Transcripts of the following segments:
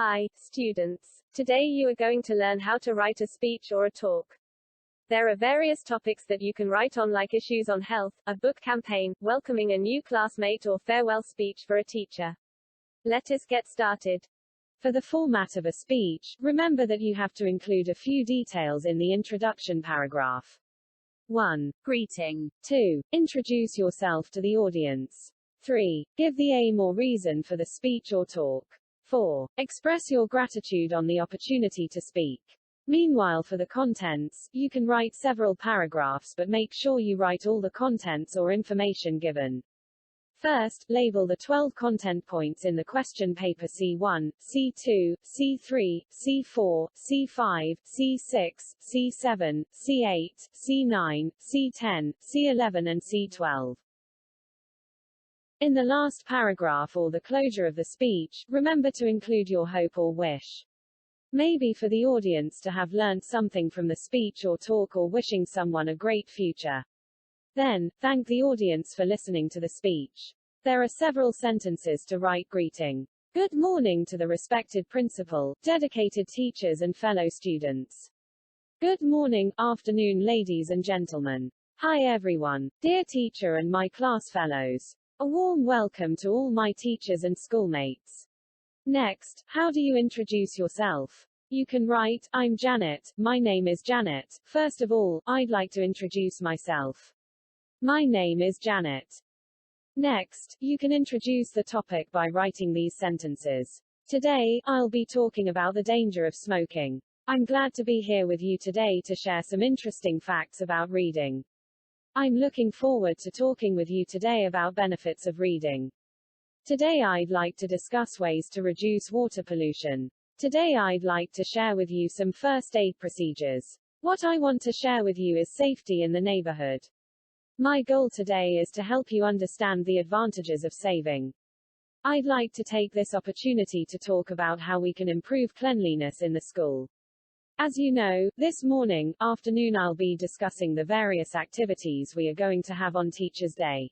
Hi, students. Today you are going to learn how to write a speech or a talk. There are various topics that you can write on, like issues on health, a book campaign, welcoming a new classmate, or farewell speech for a teacher. Let us get started. For the format of a speech, remember that you have to include a few details in the introduction paragraph. 1. Greeting. 2. Introduce yourself to the audience. 3. Give the aim or reason for the speech or talk. 4. Express your gratitude on the opportunity to speak. Meanwhile, for the contents, you can write several paragraphs, but make sure you write all the contents or information given. First, label the 12 content points in the question paper C1, C2, C3, C4, C5, C6, C7, C8, C9, C10, C11 and C12. In the last paragraph or the closure of the speech, remember to include your hope or wish. Maybe for the audience to have learned something from the speech or talk, or wishing someone a great future. Then, thank the audience for listening to the speech. There are several sentences to write. Greeting. Good morning to the respected principal, dedicated teachers and fellow students. Good morning, afternoon ladies and gentlemen. Hi everyone, dear teacher and my class fellows. A warm welcome to all my teachers and schoolmates. Next, how do you introduce yourself? You can write, I'm Janet, my name is Janet. First of all, I'd like to introduce myself. My name is Janet. Next, you can introduce the topic by writing these sentences. Today, I'll be talking about the danger of smoking. I'm glad to be here with you today to share some interesting facts about reading. I'm looking forward to talking with you today about benefits of reading. Today I'd like to discuss ways to reduce water pollution. Today I'd like to share with you some first aid procedures. What I want to share with you is safety in the neighborhood. My goal today is to help you understand the advantages of saving. I'd like to take this opportunity to talk about how we can improve cleanliness in the school. As you know, this afternoon I'll be discussing the various activities we are going to have on Teachers' Day.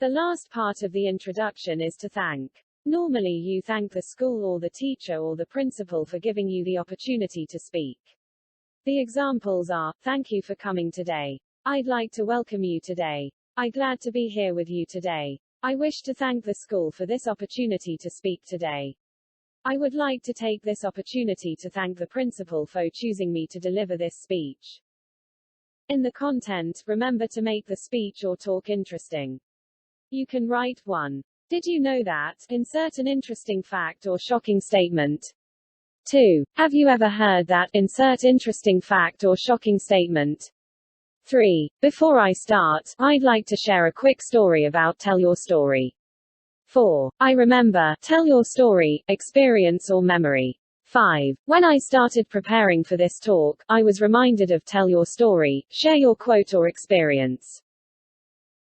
The last part of the introduction is to thank. Normally you thank the school or the teacher or the principal for giving you the opportunity to speak. The examples are, thank you for coming today. I'd like to welcome you today. I'm glad to be here with you today. I wish to thank the school for this opportunity to speak today. I would like to take this opportunity to thank the principal for choosing me to deliver this speech. In the content, remember to make the speech or talk interesting. You can write 1. Did you know that? Insert an interesting fact or shocking statement. 2. Have you ever heard that? Insert interesting fact or shocking statement. 3. Before I start, I'd like to share a quick story about. Tell your story. 4. I remember. Tell your story, experience or memory. 5. When I started preparing for this talk, I was reminded of. Tell your story, share your quote or experience.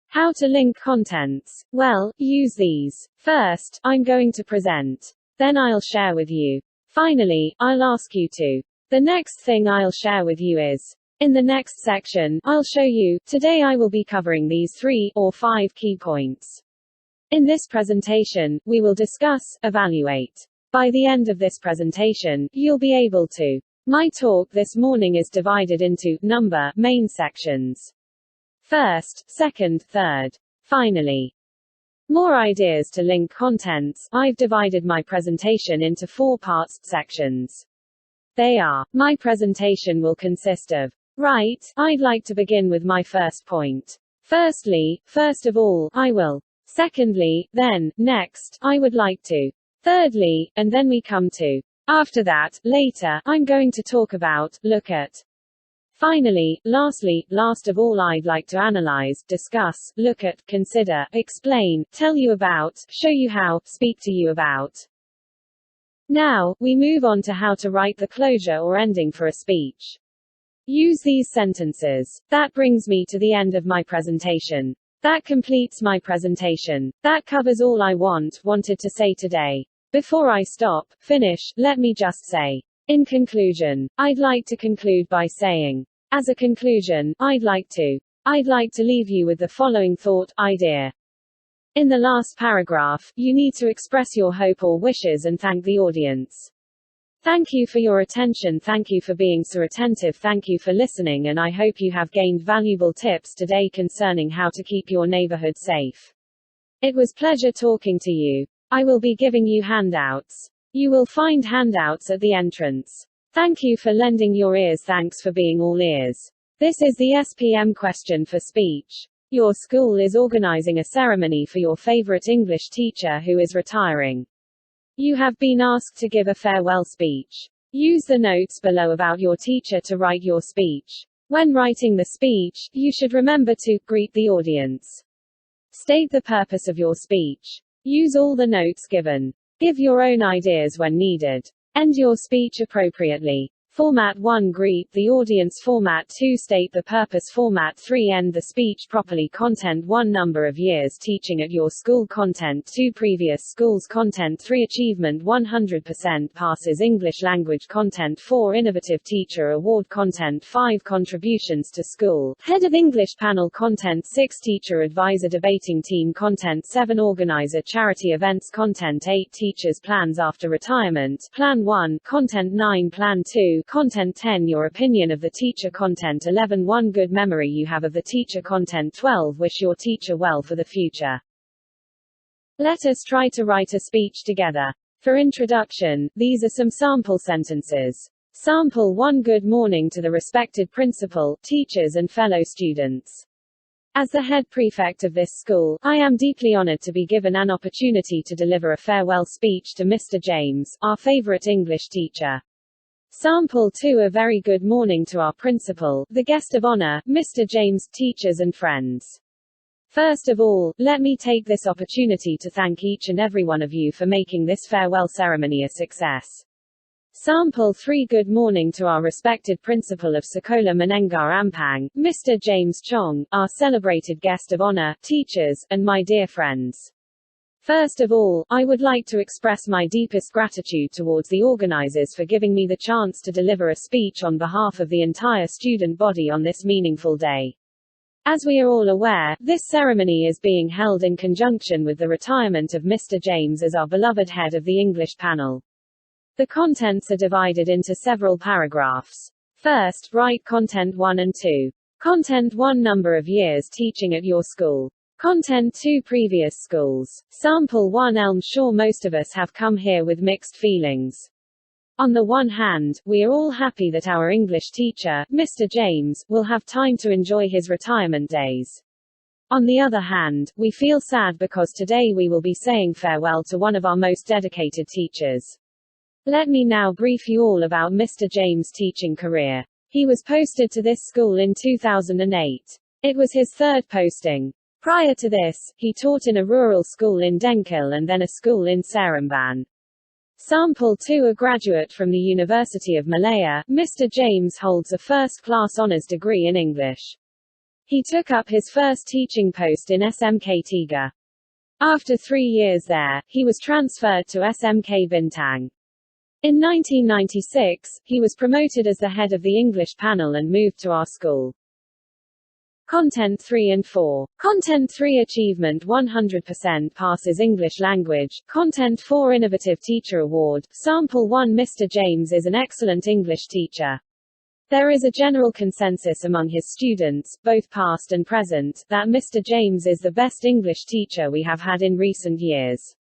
How to link contents? Well, use these. First, I'm going to present. Then I'll share with you. Finally, I'll ask you to. The next thing I'll share with you is. In the next section, I'll show you. Today I will be covering these 3 or 5 key points. In this presentation, we will discuss, evaluate. By the end of this presentation, you'll be able to. My talk this morning is divided into main sections. First, second, third. Finally. More ideas to link contents. I've divided my presentation into 4 parts, sections. They are. My presentation will consist of. Right, I'd like to begin with my first point. Firstly, first of all, I will. Secondly, then, next, I would like to. Thirdly, and then we come to. After that, later, I'm going to talk about, look at. Finally, lastly, last of all, I'd like to analyze, discuss, look at, consider, explain, tell you about, show you how, speak to you about. Now, we move on to how to write the closure or ending for a speech. Use these sentences. That brings me to the end of my presentation. That completes my presentation. That covers all I wanted to say today. Before I finish, let me just say. In conclusion, I'd like to conclude by saying. As a conclusion, I'd like to leave you with the following thought, idea. In the last paragraph, you need to express your hope or wishes and thank the audience. Thank you for your attention. Thank you for being so attentive. Thank you for listening, and I hope you have gained valuable tips today concerning how to keep your neighborhood safe. It was pleasure talking to you. I will be giving you handouts. You will find handouts at the entrance. Thank you for lending your ears. Thanks for being all ears. This is the SPM question for speech. Your school is organizing a ceremony for your favorite English teacher who is retiring. You have been asked to give a farewell speech. Use the notes below about your teacher to write your speech. When writing the speech, you should remember to greet the audience. State the purpose of your speech. Use all the notes given. Give your own ideas when needed. End your speech appropriately. Format 1 Greet the audience. Format 2 State the purpose. Format 3 End the speech properly. Content 1 Number of years teaching at your school. Content 2 Previous schools. Content 3 Achievement 100% passes English language. Content 4 Innovative Teacher Award. Content 5 Contributions to school. Head of English panel. Content 6 Teacher Advisor Debating team. Content 7 Organizer Charity events. Content 8 Teachers plans after retirement. Plan 1. Content 9 Plan 2. Content 10 Your opinion of the teacher. Content 11 1 Good memory you have of the teacher. Content 12 Wish your teacher well for the future. Let us try to write a speech together. For introduction, these are some sample sentences. Sample 1 Good morning to the respected principal, teachers and fellow students. As the head prefect of this school, I am deeply honored to be given an opportunity to deliver a farewell speech to Mr. James, our favorite English teacher. Sample 2 A very good morning to our principal, the guest of honor, Mr. James, teachers and friends. First of all, let me take this opportunity to thank each and every one of you for making this farewell ceremony a success. Sample 3 Good morning to our respected principal of Sekolah Menengah Ampang, Mr. James Chong, our celebrated guest of honor, teachers, and my dear friends. First of all, I would like to express my deepest gratitude towards the organizers for giving me the chance to deliver a speech on behalf of the entire student body on this meaningful day. As we are all aware, this ceremony is being held in conjunction with the retirement of Mr. James as our beloved head of the English panel. The contents are divided into several paragraphs. First, write Content 1 and 2. Content 1 Number of years teaching at your school. Content 2 Previous schools. Sample 1 I'm sure most of us have come here with mixed feelings. On the one hand, we are all happy that our English teacher, Mr. James, will have time to enjoy his retirement days. On the other hand, we feel sad because today we will be saying farewell to one of our most dedicated teachers. Let me now brief you all about Mr. James' teaching career. He was posted to this school in 2008. It was his third posting. Prior to this, he taught in a rural school in Denkil and then a school in Seremban. Sample 2 A graduate from the University of Malaya, Mr. James holds a first-class honors degree in English. He took up his first teaching post in SMK Tiga. After 3 years there, he was transferred to SMK Bintang. In 1996, he was promoted as the head of the English panel and moved to our school. Content 3 and 4. Content 3 Achievement 100% passes English language. Content 4 Innovative Teacher Award. Sample 1 Mr. James is an excellent English teacher. There is a general consensus among his students, both past and present, that Mr. James is the best English teacher we have had in recent years.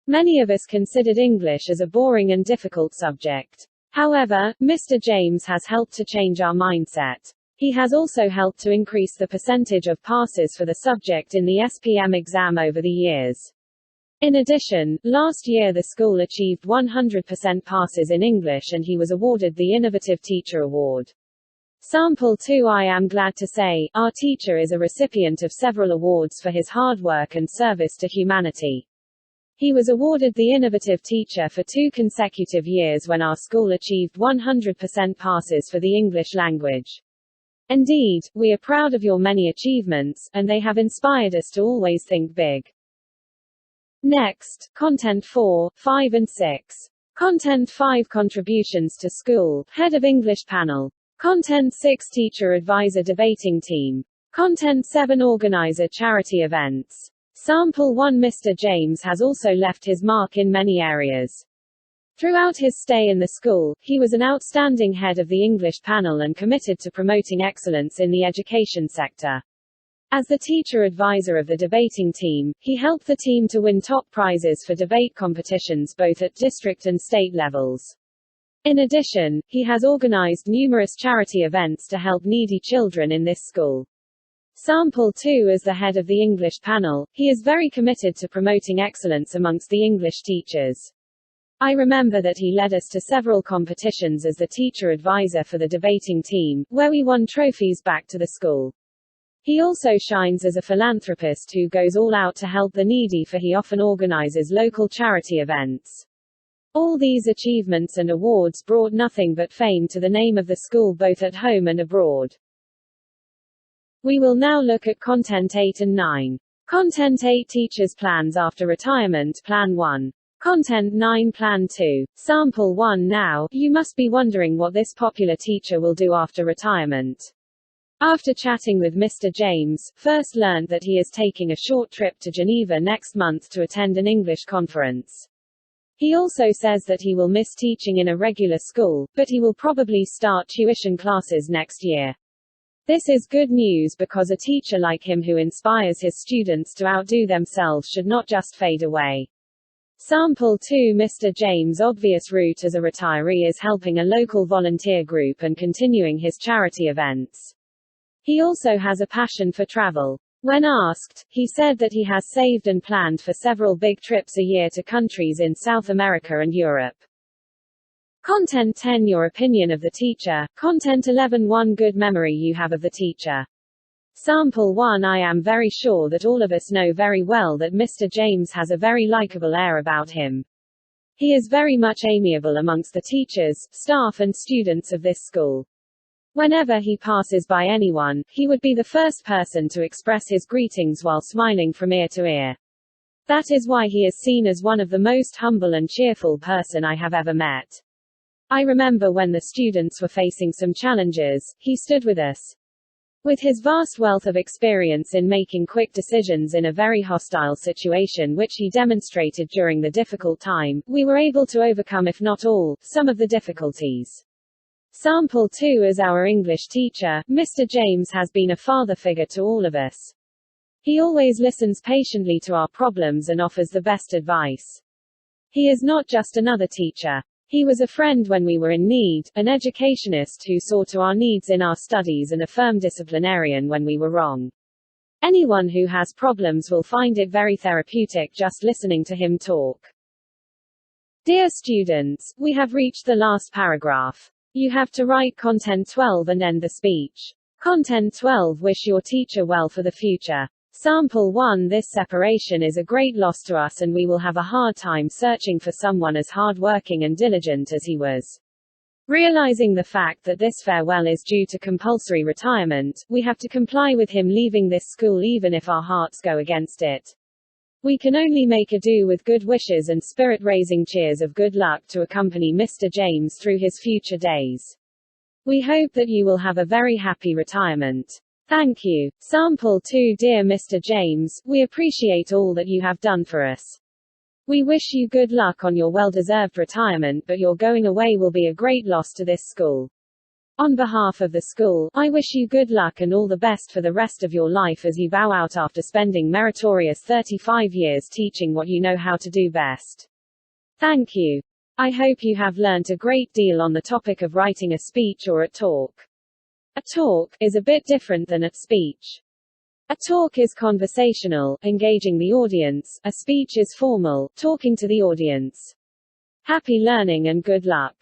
Many of us considered English as a boring and difficult subject. However, Mr. James has helped to change our mindset. He has also helped to increase the percentage of passes for the subject in the SPM exam over the years. In addition, last year the school achieved 100% passes in English and he was awarded the Innovative Teacher Award. Sample 2 I am glad to say, our teacher is a recipient of several awards for his hard work and service to humanity. He was awarded the Innovative Teacher for 2 consecutive years when our school achieved 100% passes for the English language. Indeed, we are proud of your many achievements, and they have inspired us to always think big. Next, Content 4, 5 and 6. Content 5 Contributions to school, Head of English panel. Content 6 Teacher Advisor Debating team. Content 7 Organizer Charity events. Sample 1. Mr. James has also left his mark in many areas. Throughout his stay in the school, he was an outstanding head of the English panel and committed to promoting excellence in the education sector. As the teacher advisor of the debating team, he helped the team to win top prizes for debate competitions both at district and state levels. In addition, he has organized numerous charity events to help needy children in this school. Sample 2. As the head of the English panel, he is very committed to promoting excellence amongst the English teachers. I remember that he led us to several competitions as the teacher advisor for the debating team, where we won trophies back to the school. He also shines as a philanthropist who goes all out to help the needy, for he often organizes local charity events. All these achievements and awards brought nothing but fame to the name of the school both at home and abroad. We will now look at Content 8 and 9. Content 8. Teachers' plans after retirement. Plan 1. Content 9. Plan 2. Sample 1. Now, you must be wondering what this popular teacher will do after retirement. After chatting with Mr. James, first learned that he is taking a short trip to Geneva next month to attend an English conference. He also says that he will miss teaching in a regular school, but he will probably start tuition classes next year. This is good news because a teacher like him who inspires his students to outdo themselves should not just fade away. Sample 2. Mr. James' obvious route as a retiree is helping a local volunteer group and continuing his charity events. He also has a passion for travel. When asked, he said that he has saved and planned for several big trips a year to countries in South America and Europe. Content 10. Your opinion of the teacher. Content 11. One good memory you have of the teacher. Sample 1. I am very sure that all of us know very well that Mr. James has a very likable air about him. He is very much amiable amongst the teachers, staff and students of this school. Whenever he passes by anyone, he would be the first person to express his greetings while smiling from ear to ear. That is why he is seen as one of the most humble and cheerful person I have ever met. I remember when the students were facing some challenges, he stood with us. With his vast wealth of experience in making quick decisions in a very hostile situation which he demonstrated during the difficult time, we were able to overcome, if not all, some of the difficulties. Sample 2. As our English teacher, Mr. James has been a father figure to all of us. He always listens patiently to our problems and offers the best advice. He is not just another teacher. He was a friend when we were in need, an educationist who saw to our needs in our studies, and a firm disciplinarian when we were wrong. Anyone who has problems will find it very therapeutic just listening to him talk. Dear students, we have reached the last paragraph. You have to write Content 12 and end the speech. Content 12. Wish your teacher well for the future. Sample 1. This separation is a great loss to us and we will have a hard time searching for someone as hard-working and diligent as he was. Realizing the fact that this farewell is due to compulsory retirement, we have to comply with him leaving this school even if our hearts go against it. We can only make a do with good wishes and spirit-raising cheers of good luck to accompany Mr. James through his future days. We hope that you will have a very happy retirement. Thank you. Sample 2. Dear Mr. James, we appreciate all that you have done for us. We wish you good luck on your well-deserved retirement, but your going away will be a great loss to this school. On behalf of the school, I wish you good luck and all the best for the rest of your life as you bow out after spending meritorious 35 years teaching what you know how to do best. Thank you. I hope you have learnt a great deal on the topic of writing a speech or a talk. A talk is a bit different than a speech. A talk is conversational, engaging the audience. A speech is formal, talking to the audience. Happy learning and good luck.